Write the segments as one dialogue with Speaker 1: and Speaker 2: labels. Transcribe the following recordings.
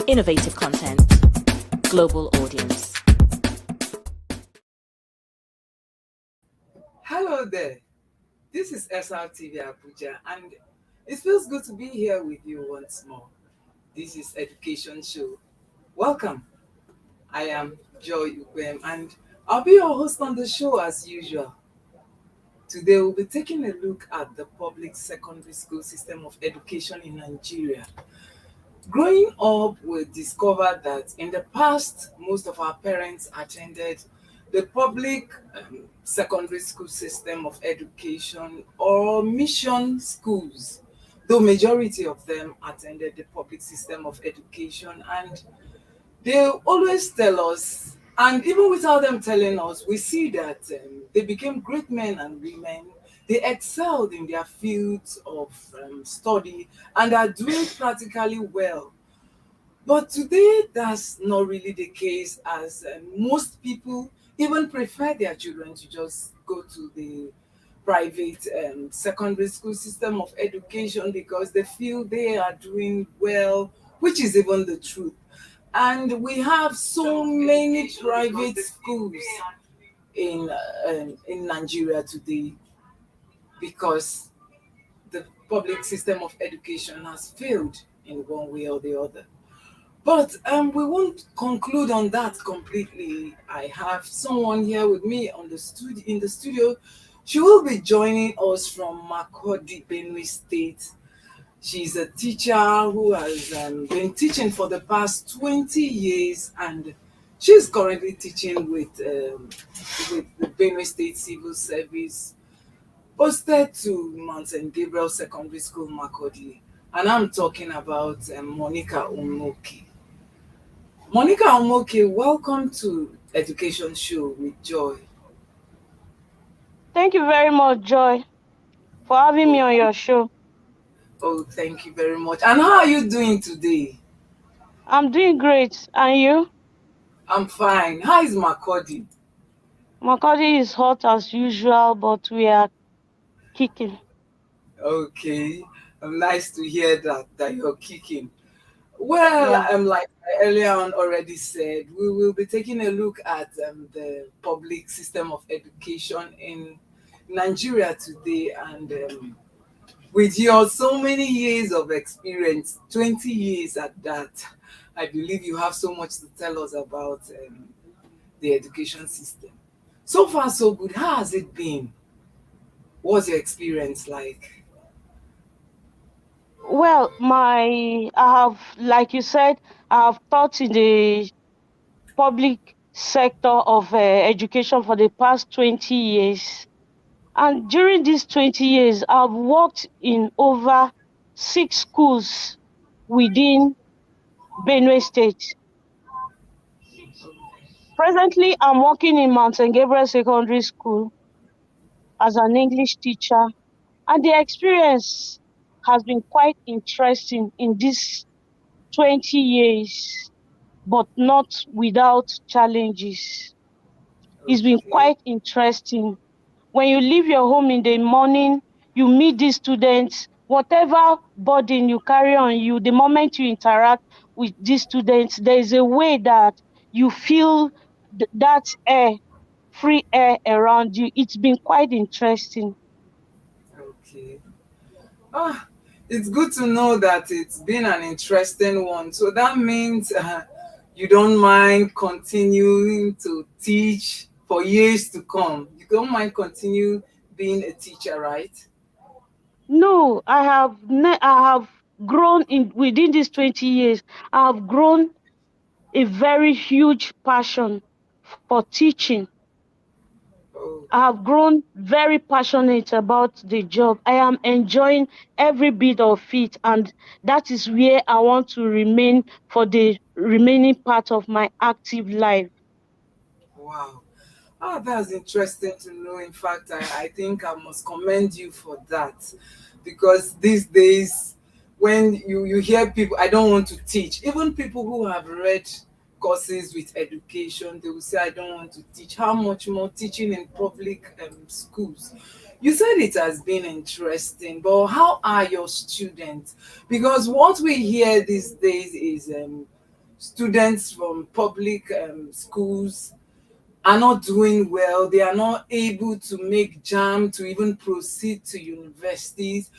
Speaker 1: Innovative content. Global audience.
Speaker 2: Hello there. This is SRTV Abuja, and it feels good to be here with you once more. This is Education Show. Welcome. I am Joy Ugbem, and I'll be your host on the show as usual. Today, we'll be taking a look at the public secondary school system of education in Nigeria. Growing up, we discovered that in the past, most of our parents attended the public secondary school system of education or mission schools, though majority of them attended the public system of education, and they always tell us, and even without them telling us, we see that they became great men and women. They excelled in their fields of study and are doing practically well. But today, that's not really the case, as most people even prefer their children to just go to the private secondary school system of education because they feel they are doing well, which is even the truth. And we have so many private schools in Nigeria today because the public system of education has failed in one way or the other. But we won't conclude on that completely. I have someone here with me on the studio in the studio. She will be joining us from Makurdi, Benue State. She's a teacher who has been teaching for the past 20 years, and she's currently teaching with the Benue State Civil Service, posted to Mount St. Gabriel Secondary School, Makurdi. And I'm talking about Monica Umoke. Monica Omoke, welcome to Education Show with Joy.
Speaker 3: Thank you very much, Joy, for having me
Speaker 2: Oh,
Speaker 3: on your show.
Speaker 2: thank you very much. And how are you doing today?
Speaker 3: I'm doing great. And you?
Speaker 2: I'm fine. How is Makodi?
Speaker 3: Makodi is hot as usual, but we are kicking.
Speaker 2: Okay, nice to hear that you're kicking. Well,
Speaker 3: Yeah.
Speaker 2: like I earlier on already said, we will be taking a look at the public system of education in Nigeria today, and with your so many years of experience, 20 years at that, I believe you have so much to tell us about the education system. So far, so good. How has it been? What's your experience like?
Speaker 3: Well, I have, like you said, I have taught in the public sector of education for the past 20 years. And during these 20 years, I've worked in over 6 schools within Benue State. Presently, I'm working in Mount St. Gabriel Secondary School as an English teacher, and the experience has been quite interesting in these 20 years, but not without challenges. It's been
Speaker 2: Okay,
Speaker 3: quite interesting. When you leave your home in the morning, you meet these students, whatever burden you carry on you, the moment you interact with these students, there is a way that you feel that air, free air around you. It's been quite interesting.
Speaker 2: okay. Ah, it's good to know that it's been an interesting one. So that means you don't mind continuing to teach for years to come. You don't mind continue being a teacher, right?
Speaker 3: No, I have grown in within these 20 years. I have grown a very huge passion for teaching.
Speaker 2: Oh,
Speaker 3: I have grown very passionate about the job. I am enjoying every bit of it, and that is where I want to remain for the remaining part of my active life.
Speaker 2: wow. Ah, that's interesting to know. In fact, I think I must commend you for that because these days, when you hear people, I don't want to teach, even people who have read courses with education, they will say, I don't want to teach. How much more teaching in public schools? You said it has been interesting, but how are your students? Because what we hear these days is students from public schools are not doing well. They are not able to make jam to even proceed to universities.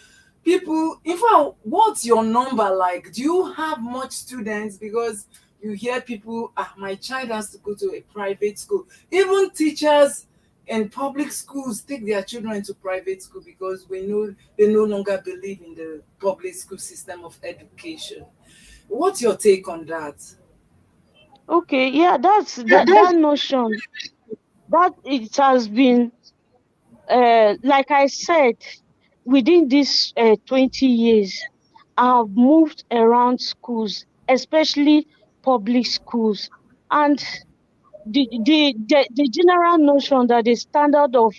Speaker 2: People, in fact, what's your number like? Do you have much students? Because you hear people, my child has to go to a private school. Even teachers in public schools take their children to private school because we know they no longer believe in the public school system of education. What's your take on that?
Speaker 3: Okay, yeah, that notion that it has been like I said, within these 20 years, I have moved around schools, especially public schools, and the general notion that the standard of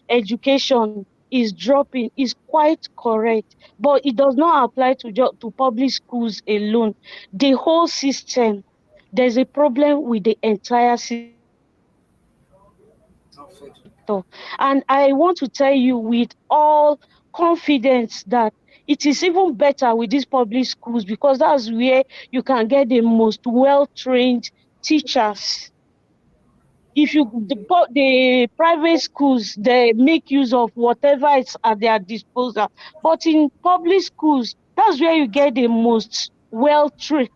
Speaker 3: education is dropping is quite correct, but it does not apply to public schools alone. The whole system, there's a problem with the entire system of education
Speaker 2: Of
Speaker 3: sector. And I want to tell you with all confidence that it is even better with these public schools because that's where you can get the most well-trained teachers. If you the private schools, they make use of whatever is at their disposal, but in public schools, that's where you get the most well trained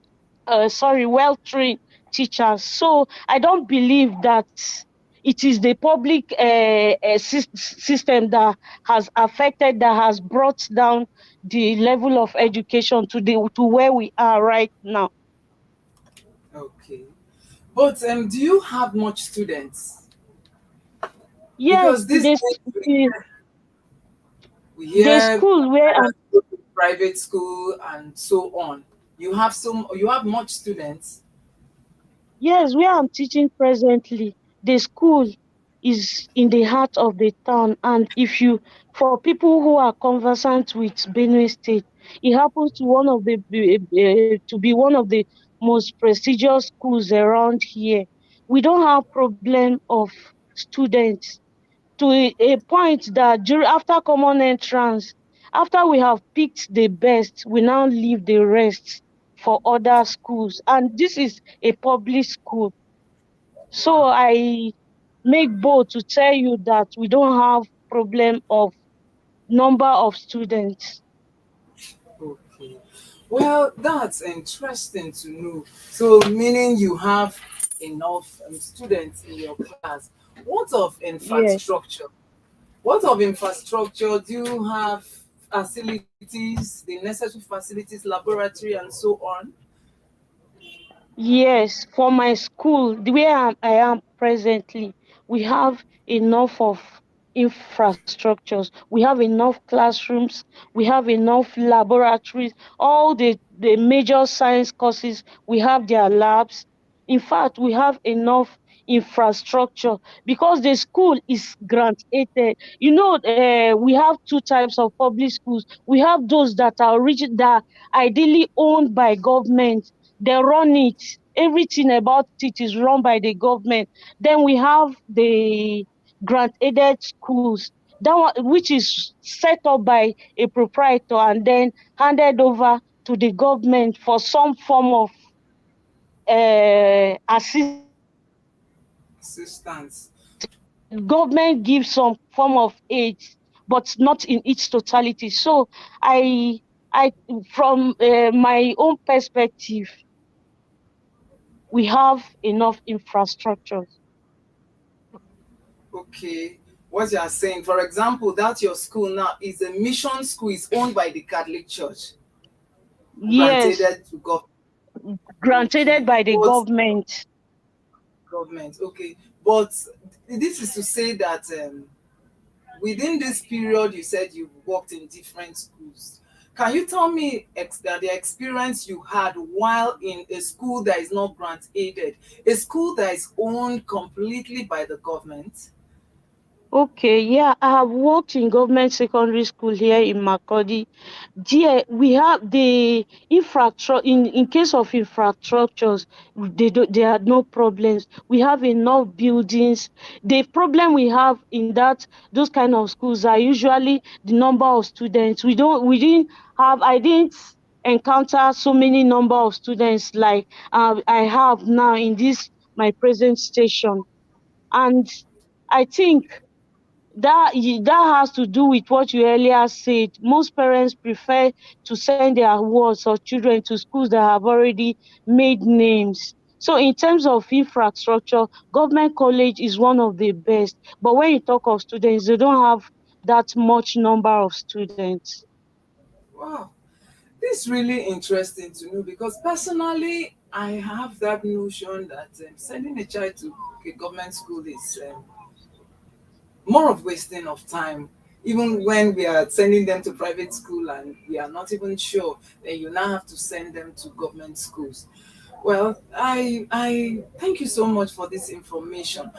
Speaker 3: teachers. So I don't believe that it is the public system that has affected, that has brought down the level of education to where we are right now.
Speaker 2: Okay. But do you have much students?
Speaker 3: Yes,
Speaker 2: Because these days we
Speaker 3: the
Speaker 2: hear
Speaker 3: school where I'm
Speaker 2: private school and so on. You have much students.
Speaker 3: Yes, where I'm teaching presently, the school is in the heart of the town. And for people who are conversant with Benue State, it happens to be one of the most prestigious schools around here. We don't have problem of students to a point that after common entrance, after we have picked the best, we now leave the rest for other schools. And this is a public school. So
Speaker 2: Wow.
Speaker 3: I make bold to tell you that we don't have problem of number of students.
Speaker 2: Okay. Well, that's interesting to know. So, meaning you have enough students in your class. What of
Speaker 3: Yes.
Speaker 2: infrastructure? What of infrastructure? Do you have facilities, the necessary facilities, laboratory, and so on?
Speaker 3: Yes, for my school, the way I am presently, we have enough of infrastructures. We have enough classrooms. We have enough laboratories. All the major science courses, we have their labs. In fact, we have enough infrastructure because the school is grant aided. We have two types of public schools. We have those that are that are ideally owned by government. They run it. Everything about it is run by the government. Then we have the grant aided schools, that one, which is set up by a proprietor and then handed over to the government for some form of assistance.
Speaker 2: Assistance.
Speaker 3: Government gives some form of aid, but not in its totality. So I, I, from my own perspective, we have enough infrastructures.
Speaker 2: Okay. What you are saying, for example, that your school now is a mission school, is owned by the Catholic Church, granted
Speaker 3: Yes,
Speaker 2: to government.
Speaker 3: granted
Speaker 2: Okay.
Speaker 3: by the
Speaker 2: But
Speaker 3: government.
Speaker 2: government, okay. But this is to say that within this period, you said you worked in different schools. Can you tell me the experience you had while in a school that is not grant aided, a school that is owned completely by the government?
Speaker 3: Okay, yeah, I have worked in government secondary school here in Makodi. There we have the infrastructure. In case of infrastructures, there are no problems. We have enough buildings. The problem we have in those kind of schools are usually the number of students. We didn't have. I didn't. encounter so many number of students like I have now in this my present station. And I think that has to do with what you earlier said. Most parents prefer to send their wards or children to schools that have already made names. So in terms of infrastructure, government college is one of the best. But when you talk of students, they don't have that much number of students.
Speaker 2: Wow. This is really interesting to know because personally, I have that notion that sending a child to a government school is more of wasting of time. Even when we are sending them to private school and we are not even sure, then you now have to send them to government schools. Well, I thank you so much for this information.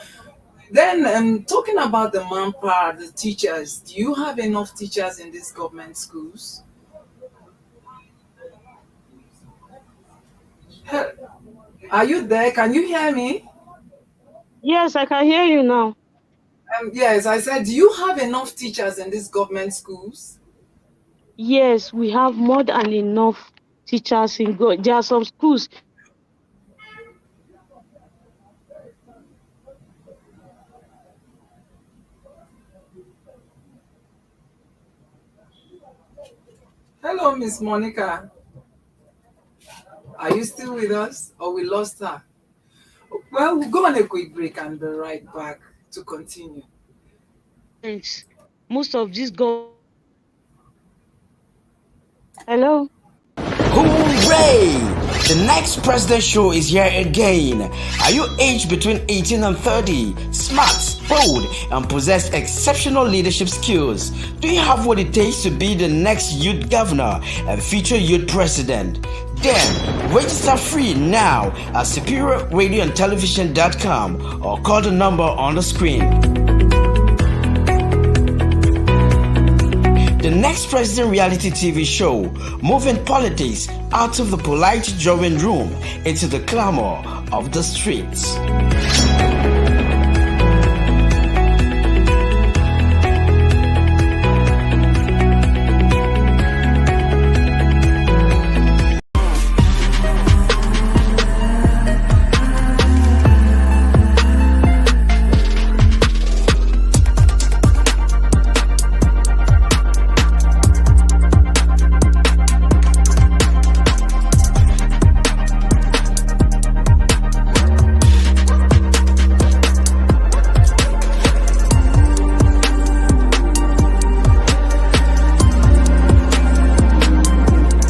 Speaker 2: Then, talking about the manpower, the teachers, do you have enough teachers in these government schools? He- Are you there? Can you hear me?
Speaker 3: Yes, I can hear you now.
Speaker 2: Yes, I said, do you have enough teachers in these government schools?
Speaker 3: Yes, we have more than enough teachers in go. There are some schools.
Speaker 2: Hello, Miss Monica. Are you still with us or we lost her? Well, we'll go on a quick break and be right back to continue.
Speaker 3: Yes, most of these go. Hello.
Speaker 4: Hooray! The next President Show is here again. Are you aged between 18 and 30, smart, bold, and possess exceptional leadership skills? Do you have what it takes to be the next youth governor and future youth president? Then register free now at superiorradioandtelevision.com or call the number on the screen. The next President reality TV show, moving politics out of the polite drawing room into the clamor of the streets.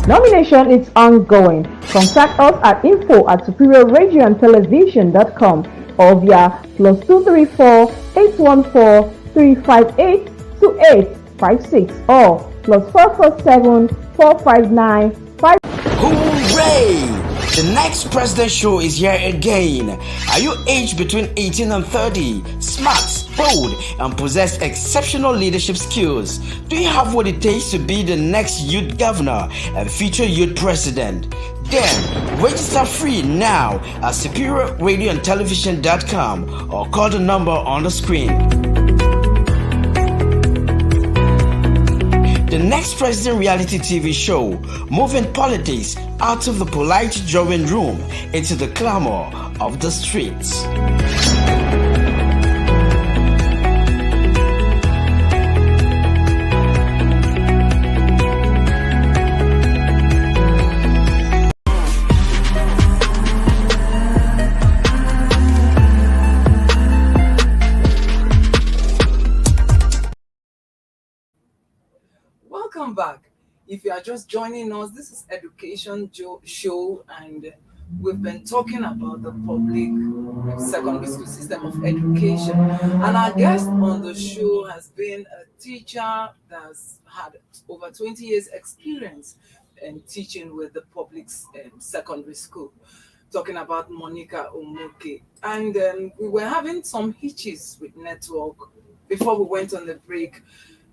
Speaker 5: Nomination is ongoing. Contact us at info@superiorradioandtelevision.com or via +234 814 358 2856 or +447 459 5.
Speaker 4: Hooray! The next President Show is here again. Are you aged between 18 and 30, smart, bold, and possess exceptional leadership skills? Do you have what it takes to be the next youth governor and future youth president? Then register free now at superiorradioandtelevision.com or call the number on the screen. The next President reality TV show, moving politics out of the polite drawing room into the clamor of the streets.
Speaker 2: Welcome back. If you are just joining us, this is Education Show, and we've been talking about the public secondary school system of education. And our guest on the show has been a teacher that's had over 20 years experience in teaching with the public secondary school. Talking about Monica Omoke. And we were having some hitches with network before we went on the break.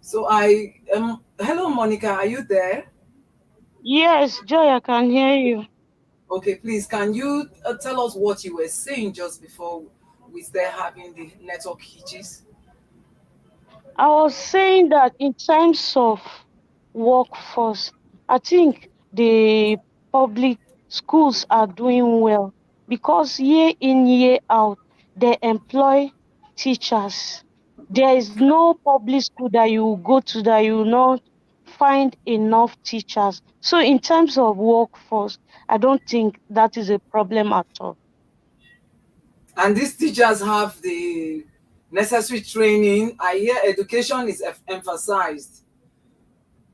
Speaker 2: So hello Monica, are you there?
Speaker 3: Yes, Joy, I can hear you.
Speaker 2: Okay, please, can you tell us what you were saying just before we start having the network hitches?
Speaker 3: I was saying that in terms of workforce, I think the public schools are doing well because year in, year out, they employ teachers. There is no public school that you will go to that you will not find enough teachers. So, in terms of workforce, I don't think that is a problem at all.
Speaker 2: And these teachers have the necessary training. I hear education is emphasized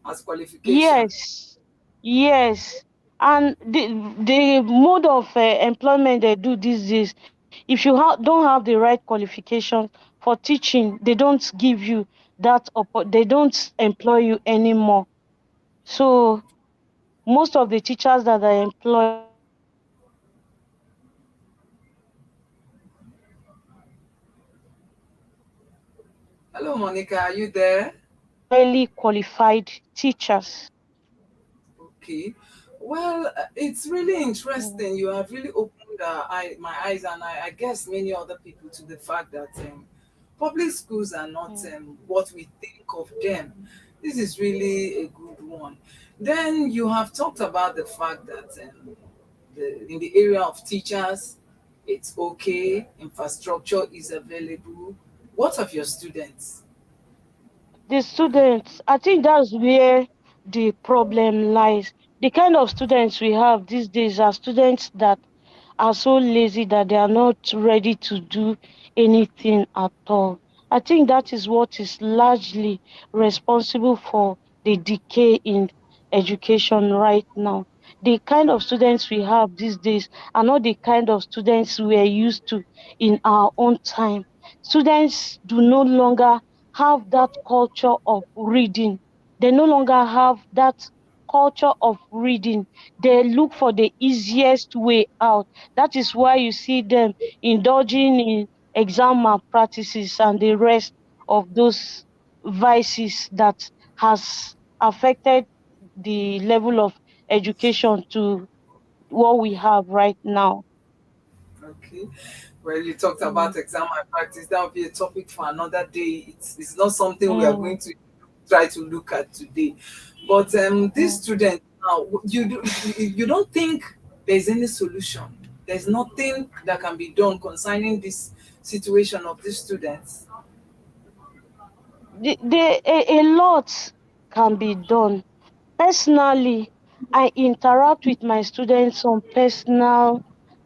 Speaker 2: as qualification.
Speaker 3: Yes, yes. And the mode of employment they do these days, if you don't have the right qualification for teaching, they don't give you they don't employ you anymore. So most of the teachers that are employed
Speaker 2: Hello, Monica, are you there?
Speaker 3: highly qualified teachers.
Speaker 2: Okay. Well, it's really
Speaker 3: Mm,
Speaker 2: interesting. You have really opened my eyes, and I guess many other people, to the fact that public schools are not
Speaker 3: mm.
Speaker 2: what we think of them. This is really a good one. Then you have talked about the fact that in the area of teachers, it's okay, infrastructure is available. What of your students?
Speaker 3: The students, I think that's where the problem lies. The kind of students we have these days are students that are so lazy that they are not ready to do anything at all. I think that is what is largely responsible for the decay in education right now. The kind of students we have these days are not the kind of students we are used to in our own time. Students do no longer have that culture of reading. They no longer have that culture of reading. They look for the easiest way out. That is why you see them indulging in exam malpractices and the rest of those vices that has affected the level of education to what we have right now.
Speaker 2: Okay. Well, you talked
Speaker 3: Mm,
Speaker 2: about exam and practice. That will be a topic for another day. It's not something we are going
Speaker 3: mm,
Speaker 2: to try to look at today. But these
Speaker 3: mm.
Speaker 2: students now, you don't think there's any solution? There's nothing that can be done concerning this situation of these students.
Speaker 3: A lot can be done. Personally, I interact with my students on personal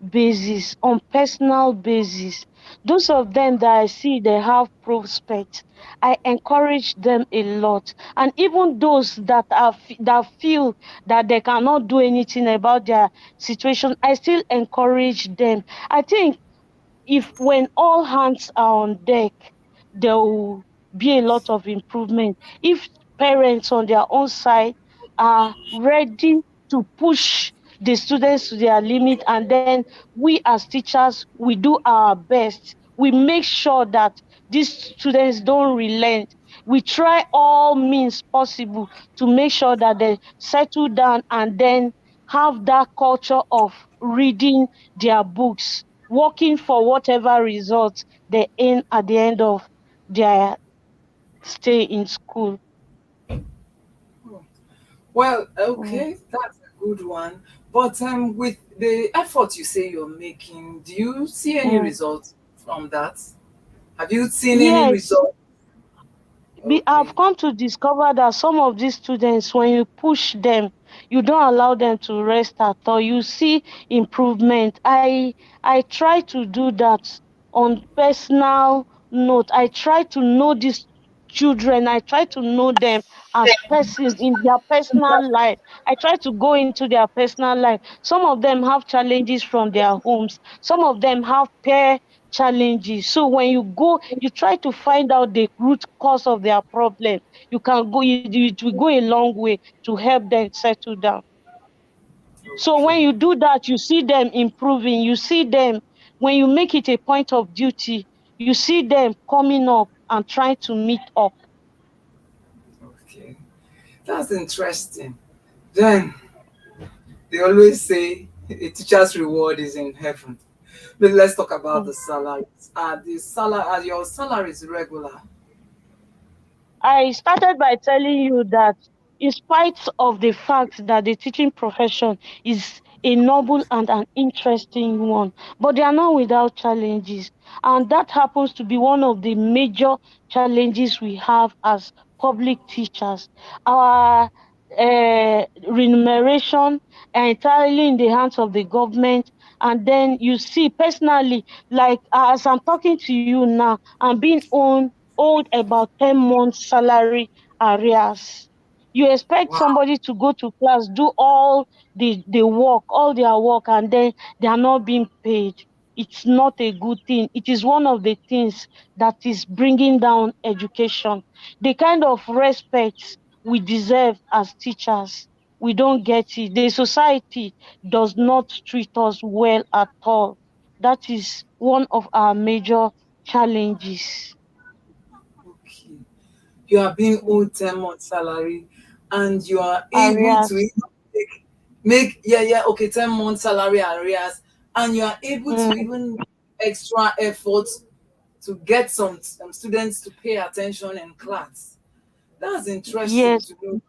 Speaker 3: basis. Those of them that I see they have prospects, I encourage them a lot. And even those that feel that they cannot do anything about their situation, I still encourage them. I think if when all hands are on deck, there will be a lot of improvement. If parents on their own side are ready to push the students to their limit, and then we as teachers, we do our best. We make sure that these students don't relent. We try all means possible to make sure that they settle down and then have that culture of reading their books, working for whatever results they aim at the end of their stay in school.
Speaker 2: Well,
Speaker 3: Mm,
Speaker 2: okay, that's a good one. But with the effort you say you're making, do you see any
Speaker 3: mm.
Speaker 2: results from that? Have you seen any
Speaker 3: Yes,
Speaker 2: result?
Speaker 3: I've
Speaker 2: Okay.
Speaker 3: come to discover that some of these students, when you push them, you don't allow them to rest at all. You see improvement. I try to do that on personal note. I try to know these children. I try to know them as persons in their personal life. I try to go into their personal life. Some of them have challenges from their homes. Some of them have peer challenges. So when you go, you try to find out the root cause of their problem. You can go, it will go a long way to help them settle down. So when
Speaker 2: Okay.
Speaker 3: you do that, you see them improving. You see them, when you make it a point of duty, you see them coming up and trying to meet up.
Speaker 2: Okay. That's interesting. Then they always say a teacher's reward is in heaven. But let's talk about
Speaker 3: Mm.
Speaker 2: the salaries. Are your salaries regular?
Speaker 3: I started by telling you that in spite of the fact that the teaching profession is a noble and an interesting one, but they are not without challenges. And that happens to be one of the major challenges we have as public teachers. Our remuneration entirely in the hands of the government. And then you see, personally, like as I'm talking to you now, I'm being owed about 10 months salary arrears. You expect
Speaker 2: Wow.
Speaker 3: somebody to go to class, do all the work, all their work, and then they are not being paid. It's not a good thing. It is one of the things that is bringing down education. The kind of respect we deserve as teachers, we don't get it. The society does not treat us well at all. That is one of our major challenges.
Speaker 2: Okay. You are being
Speaker 3: Mm.
Speaker 2: owed 10 months salary and you are able to
Speaker 3: Areas.
Speaker 2: even make yeah, yeah, okay, 10 months salary arrears, and you are able to
Speaker 3: Mm.
Speaker 2: even extra effort to get some students to pay attention in class. That's interesting
Speaker 3: Yes,
Speaker 2: to know.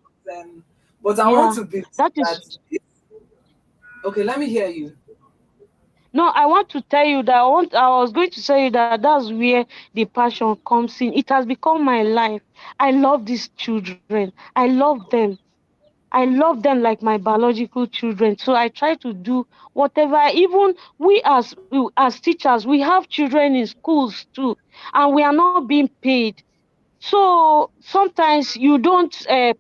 Speaker 2: But I want
Speaker 3: yeah.
Speaker 2: to believe
Speaker 3: That is
Speaker 2: that, okay, let me hear you.
Speaker 3: no, I want to tell you that I was going to tell you that that's where the passion comes in. It has become my life. I love these children. I love them. I love them like my biological children. So I try to do whatever. Even we as teachers, we have children in schools too, and we are not being paid. So sometimes you don't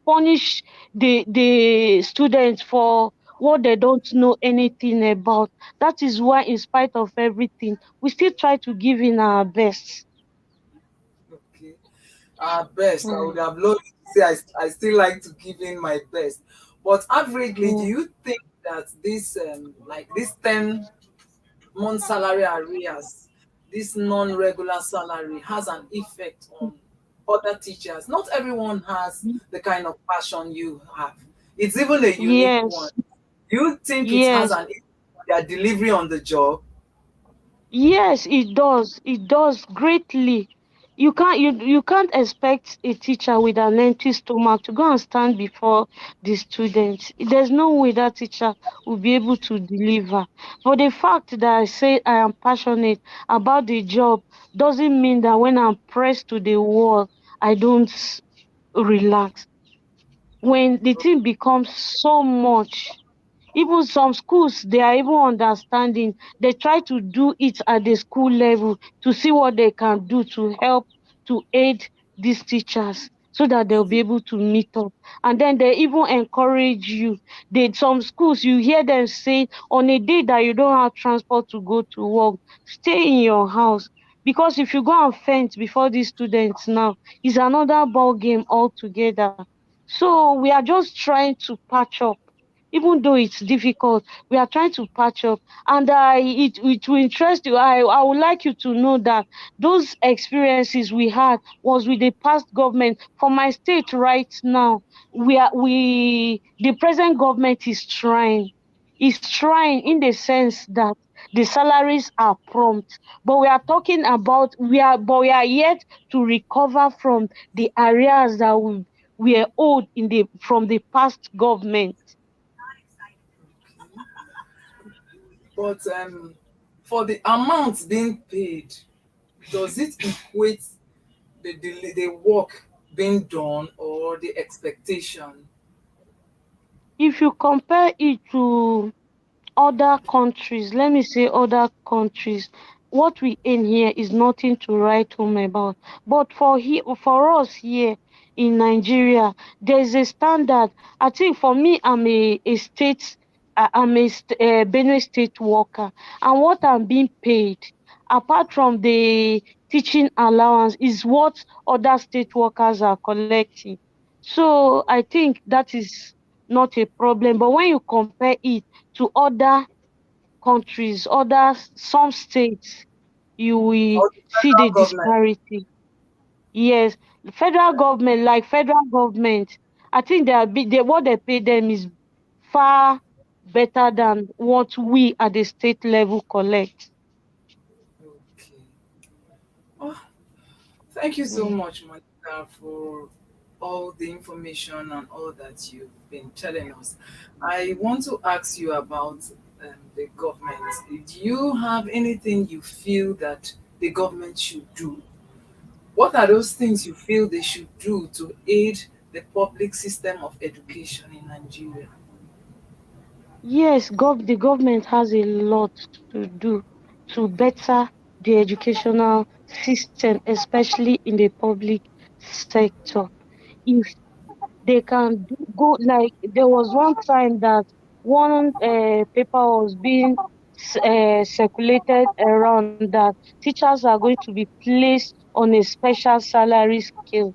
Speaker 3: punish the students for what they don't know anything about. That is why, in spite of everything, we still try to give in our best.
Speaker 2: Okay. Best. I would
Speaker 3: Mm,
Speaker 2: have loved to say I still like to give in my best. But averagely, do
Speaker 3: mm,
Speaker 2: you think that this like this 10-month salary arrears, this non-regular salary has an effect on other teachers? Not everyone has
Speaker 3: mm.
Speaker 2: the kind of passion you have. It's even a unique one.
Speaker 3: Yes,
Speaker 2: Do you think it has
Speaker 3: yes.
Speaker 2: an effect on their delivery on the job?
Speaker 3: Yes, it does. It does greatly. You can't expect a teacher with an empty stomach to go and stand before the students. There's no way that teacher will be able to deliver. But the fact that I say I am passionate about the job doesn't mean that when I'm pressed to the wall, I don't relax. When the thing becomes so much, even some schools, they are even understanding. They try to do it at the school level to see what they can do to help to aid these teachers so that they'll be able to meet up. And then they even encourage you. Some schools, you hear them say, on a day that you don't have transport to go to work, stay in your house. Because if you go and faint before these students now, it's another ball game altogether. So we are just trying to patch up, even though it's difficult. We are trying to patch up, and it will interest you. I would like you to know that those experiences we had was with the past government. For my state right now, the present government is trying in the sense that the salaries are prompt, but we are yet to recover from the areas that we are owed from the past government.
Speaker 2: But for the amount being paid, does it equate the work being done or the expectation?
Speaker 3: If you compare it to other countries, let me say other countries, what we earn here is nothing to write home about. But for us here in Nigeria, there is a standard. I think for me, I'm a Benue State worker, and what I'm being paid, apart from the teaching allowance, is what other state workers are collecting. So I think that is not a problem. But when you compare it to other countries, some states, you will
Speaker 2: Or the
Speaker 3: see the
Speaker 2: federal government?
Speaker 3: disparity. Yes, the federal government, like federal government, I think what they pay them is far better than what we at the state level collect.
Speaker 2: Okay. Oh, thank you so
Speaker 3: Mm.
Speaker 2: much, Monica, for all the information and all that you've been telling us. I want to ask you about the government. Do you have anything you feel that the government should do? What are those things you feel they should do to aid the public system of education in Nigeria?
Speaker 3: Yes, the government has a lot to do to better the educational system, especially in the public sector. If they can go, like there was one time that one paper was being circulated around that teachers are going to be placed on a special salary scale.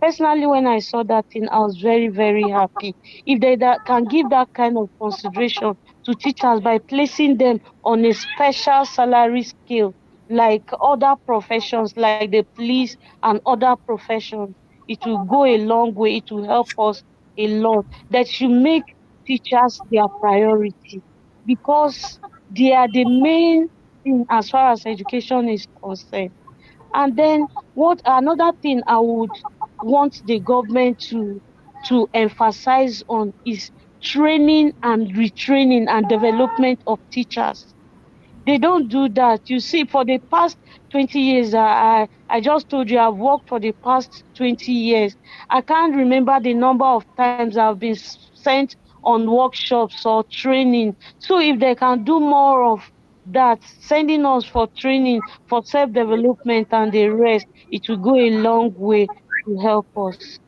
Speaker 3: Personally, when I saw that thing, I was very, very happy. If they can give that kind of consideration to teachers by placing them on a special salary scale, like other professions, like the police and other professions, it will go a long way. It will help us a lot. That should make teachers their priority, because they are the main thing as far as education is concerned. And then what another thing I would want the government to emphasize on is training and retraining and development of teachers. They don't do that. You see, for the past 20 years, I just told you I've worked for the past 20 years. I can't remember the number of times I've been sent on workshops or training. So if they can do more of that, sending us for training, for self-development and the rest, it will go a long way to help us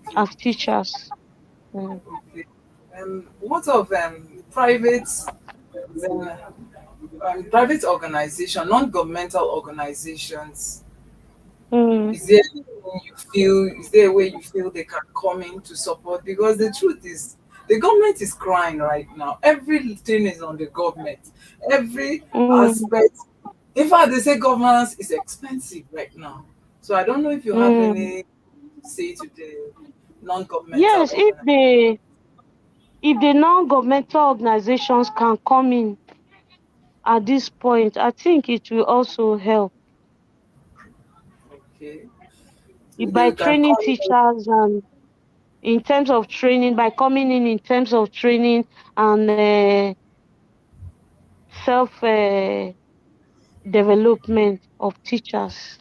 Speaker 2: Okay,
Speaker 3: as teachers. Mm.
Speaker 2: okay. What of private organization, non-governmental organizations?
Speaker 3: Mm,
Speaker 2: Is there a way you feel they can come in to support? Because the truth is, the government is crying right now. Everything is on the government. Every
Speaker 3: mm,
Speaker 2: aspect. In fact, they say governance is expensive right now. So I don't know if you have
Speaker 3: mm.
Speaker 2: any say to the non-governmental
Speaker 3: Yes,
Speaker 2: organization.
Speaker 3: if the non-governmental organizations can come in at this point, I think it will also help
Speaker 2: Okay, so
Speaker 3: by
Speaker 2: they can
Speaker 3: training
Speaker 2: come in.
Speaker 3: teachers and in terms of training, by coming in terms of training and self development of teachers.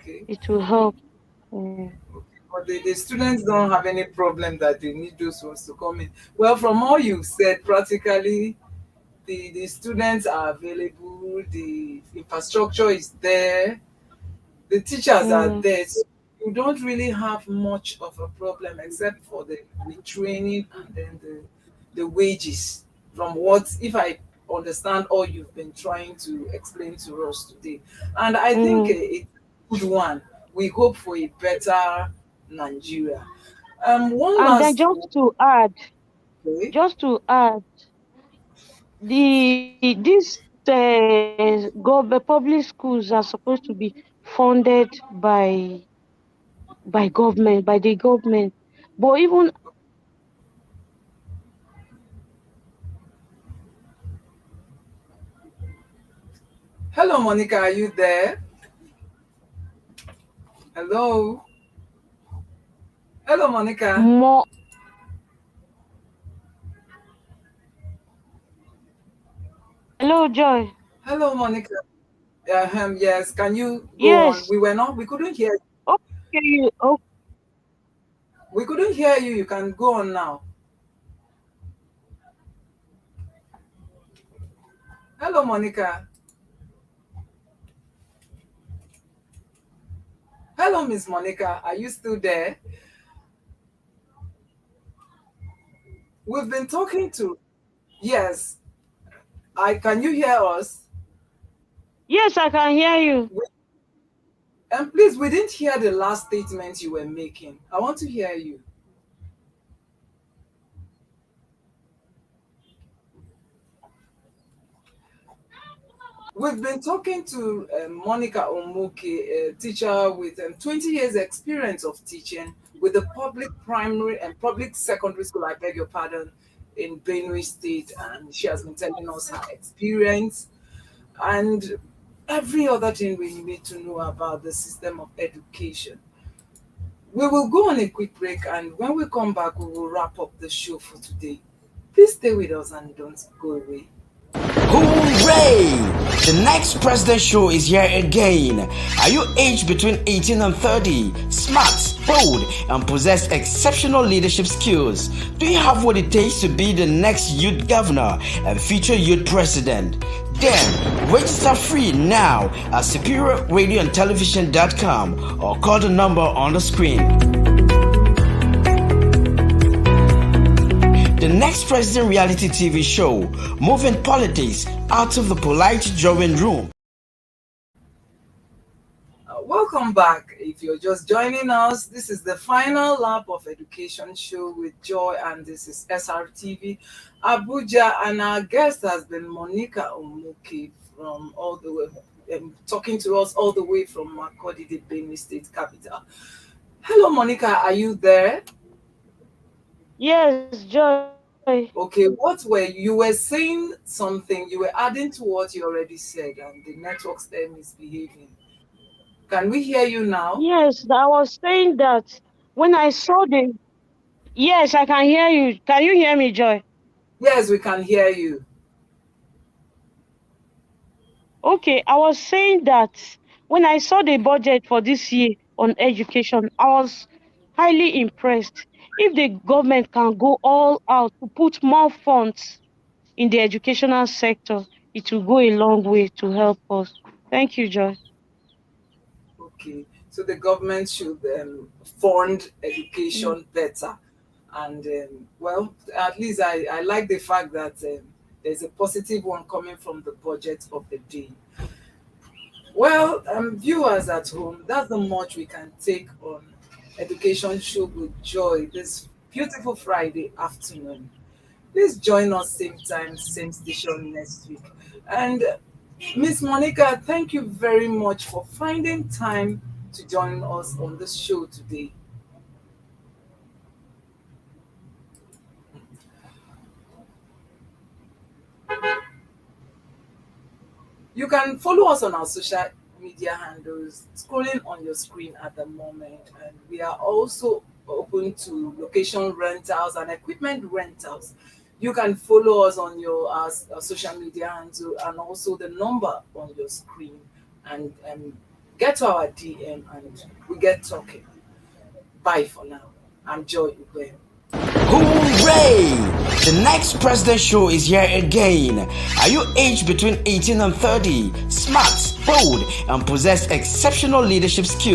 Speaker 2: Okay.
Speaker 3: It will help. Mm,
Speaker 2: But the students don't have any problem that they need those ones to come in. Well, from all you said, practically the students are available, the infrastructure is there, the teachers are
Speaker 3: mm,
Speaker 2: there. So you don't really have much of a problem except for the training and then the wages. From what, if I understand all you've been trying to explain to us today. And I think
Speaker 3: mm.
Speaker 2: a good one. We hope for a better Nigeria. One
Speaker 3: And then
Speaker 2: last way.
Speaker 3: just to add, public schools are supposed to be funded by government, by the government. But even
Speaker 2: Hello, Monica, are you there? Hello. Hello, Monica.
Speaker 3: more. Hello, Joy.
Speaker 2: Hello, Monica. Yes, can you go on?
Speaker 3: Yes.
Speaker 2: We couldn't hear.
Speaker 3: Okay.
Speaker 2: We couldn't hear you. You can go on now. Hello, Monica. Hello, Miss Monica. Are you still there? We've been talking to. Yes. I can you hear us?
Speaker 3: Yes, I can hear you.
Speaker 2: We- And please, we didn't hear the last statement you were making. I want to hear you. We've been talking to Monica Omoke, a teacher with 20 years experience of teaching with the public primary and public secondary school, I beg your pardon, in Benue State. And she has been telling us her experience and every other thing we need to know about the system of education. We will go on a quick break, and when we come back, we will wrap up the show for today. Please stay with us and don't go away.
Speaker 4: Hooray! The next President Show is here again. Are you aged between 18 and 30, smart, bold, and possess exceptional leadership skills? Do you have what it takes to be the next youth governor and future youth president? Then register free now at superiorradioandtelevision.com or call the number on the screen. The next President reality TV show, moving politics out of the polite drawing room.
Speaker 2: Welcome back. If you're just joining us, this is the final lap of Education Show with Joy, and this is SRTV Abuja, and our guest has been Monica Omuke from all the way, talking to us all the way from Makurdi, the Benue State capital. Hello, Monica, are you there?
Speaker 3: Yes, Joy.
Speaker 2: Okay, you were saying something, you were adding to what you already said, and the network's there misbehaving. Can we hear you now?
Speaker 3: Yes, I was saying that when I saw the. Yes, I can hear you. Can you hear me, Joy?
Speaker 2: Yes, we can hear you.
Speaker 3: Okay, I was saying that when I saw the budget for this year on education, I was highly impressed. If the government can go all out to put more funds in the educational sector, it will go a long way to help us. Thank you, Joy.
Speaker 2: Okay, so the government should fund education better. And well, at least I like the fact that there's a positive one coming from the budget of the day. Well, viewers at home, that's the much we can take on Education Show with Joy this beautiful Friday afternoon. Please join us same time, same station next week. And Miss Monica, thank you very much for finding time to join us on this show today. You can follow us on our social media handles scrolling on your screen at the moment. And we are also open to location rentals and equipment rentals. You can follow us on your social media handle and also the number on your screen, and get to our DM and we get talking. Bye for now. I'm Joy Ugbem.
Speaker 4: Hooray! The next President Show is here again. Are you aged between 18 and 30, smart, bold, and possess exceptional leadership skills?